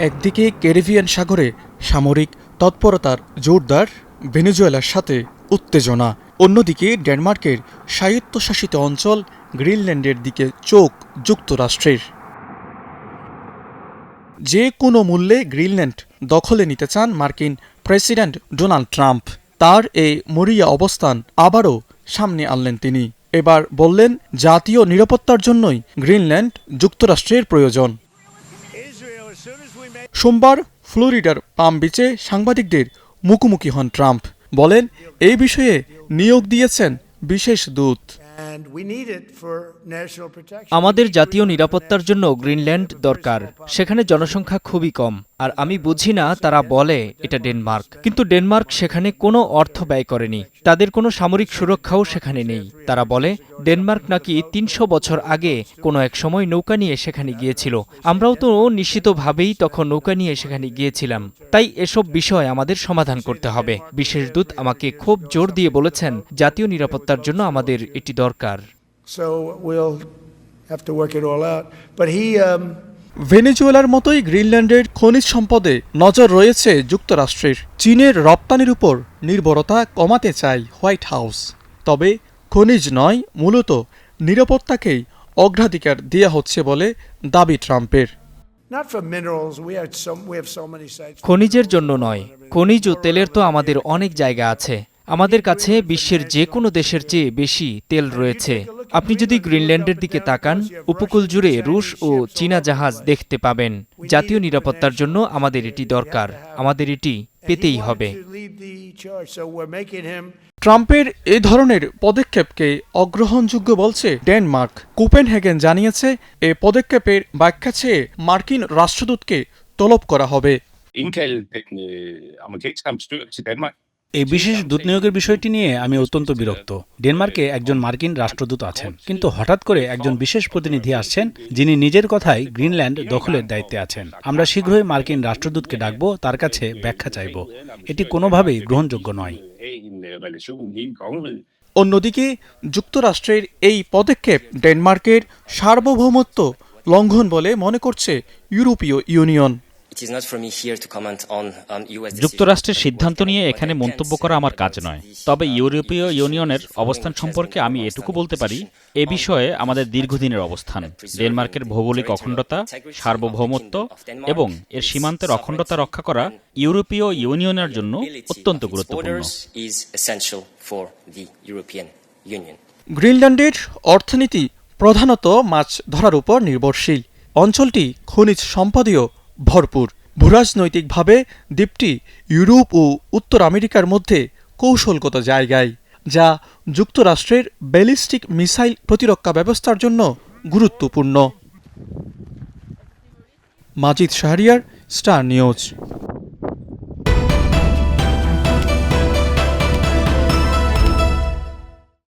একদিকে ক্যারিবিয়ান সাগরে সামরিক তৎপরতার জোরদার ভেনেজুয়েলার সাথে উত্তেজনা, অন্যদিকে ডেনমার্কের স্বায়ত্তশাসিত অঞ্চল গ্রিনল্যান্ডের দিকে চোখ যুক্তরাষ্ট্রের। যে কোনো মূল্যে গ্রিনল্যান্ড দখলে নিতে চান মার্কিন প্রেসিডেন্ট ডোনাল্ড ট্রাম্প। তার এই মরিয়া অবস্থান আবারও সামনে আনলেন তিনি। এবার বললেন, জাতীয় নিরাপত্তার জন্যই গ্রিনল্যান্ড যুক্তরাষ্ট্রের প্রয়োজন। সোমবার ফ্লোরিডার পাম বিচে সাংবাদিকদের মুখোমুখি হন ট্রাম্প। বলেন, এই বিষয়ে নিয়োগ দিয়েছেন বিশেষ দূত। আমাদের জাতীয় নিরাপত্তার জন্য গ্রিনল্যান্ড দরকার। সেখানে জনসংখ্যা খুবই কম, আর আমি বুঝি না তারা বলে এটা ডেনমার্ক, কিন্তু ডেনমার্ক সেখানে কোনো অর্থ ব্যয় করেনি। তাদের কোনো সামরিক সুরক্ষাও সেখানে নেই। তারা বলে ডেনমার্ক নাকি ৩০০ বছর আগে কোনো এক সময় নৌকা নিয়ে সেখানে গিয়েছিল। আমরাও তো নিশ্চিতভাবেই তখন নৌকা নিয়ে সেখানে গিয়েছিলাম। তাই এসব বিষয় আমাদের সমাধান করতে হবে। বিশেষ দূত আমাকে খুব জোর দিয়ে বলেছেন, জাতীয় নিরাপত্তার জন্য আমাদের এটি দরকার। ভেনেজুয়েলার মতোই গ্রিনল্যান্ডের খনিজ সম্পদে নজর রয়েছে যুক্তরাষ্ট্রের। চীনের রপ্তানির উপর নির্ভরতা কমাতে চায় হোয়াইট হাউস। তবে খনিজ নয়, মূলত নিরাপত্তাকেই অগ্রাধিকার দেয়া হচ্ছে বলে দাবি ট্রাম্পের। খনিজের জন্য নয়, খনিজ ও তেলের তো আমাদের অনেক জায়গা আছে। আমাদের কাছে বিশ্বের যে কোনো দেশের চেয়ে বেশি তেল রয়েছে। আপনি যদি গ্রিনল্যান্ডের দিকে তাকান, উপকূল জুড়ে রুশ ও চীনা জাহাজ দেখতে পাবেন। জাতীয় নিরাপত্তার জন্য আমাদের এটি দরকার, আমাদের এটি পেতেই হবে। ট্রাম্পের এই ধরনের পদক্ষেপকে অগ্রহণযোগ্য বলছে ডেনমার্ক। কোপেনহেগেন জানিয়েছে, এ পদক্ষেপের ব্যাখ্যা চেয়ে মার্কিন রাষ্ট্রদূতকে তলব করা হবে। এই বিশেষ দূত নিয়োগের বিষয়টি নিয়ে আমি অত্যন্ত বিরক্ত। ডেনমার্কে একজন মার্কিন রাষ্ট্রদূত আছেন, কিন্তু হঠাৎ করে একজন বিশেষ প্রতিনিধি আসছেন যিনি নিজের কথায় গ্রিনল্যান্ড দখলের দায়িত্বে আছেন। আমরা শীঘ্রই মার্কিন রাষ্ট্রদূতকে ডাকব, তার কাছে ব্যাখ্যা চাইব। এটি কোনোভাবেই গ্রহণযোগ্য নয়। অন্যদিকে যুক্তরাষ্ট্রের এই পদক্ষেপ ডেনমার্কের সার্বভৌমত্ব লঙ্ঘন বলে মনে করছে ইউরোপীয় ইউনিয়ন। যুক্তরাষ্ট্রের সিদ্ধান্ত নিয়ে এখানে মন্তব্য করা আমার কাজ নয়। তবে ইউরোপীয় ইউনিয়নের অবস্থান সম্পর্কে আমি এটুকু বলতে পারি, এ বিষয়ে আমাদের দীর্ঘদিনের অবস্থান। ডেনমার্কের ভৌগোলিক অখণ্ডতা, সার্বভৌমত্ব এবং এর সীমান্তের অখণ্ডতা রক্ষা করা ইউরোপীয় ইউনিয়নের জন্য অত্যন্ত গুরুত্বপূর্ণ। গ্রিনল্যান্ডের অর্থনীতি প্রধানত মাছ ধরার উপর নির্ভরশীল। অঞ্চলটি খনিজ সম্পদেও ভরপুর। ভূরাজনৈতিকভাবে দ্বীপটি ইউরোপ ও উত্তর আমেরিকার মধ্যে কৌশলগত জায়গায়, যা যুক্তরাষ্ট্রের ব্যালিস্টিক মিসাইল প্রতিরক্ষা ব্যবস্থার জন্য গুরুত্বপূর্ণ। মাজিদ শাহরিয়ার, স্টার নিউজ।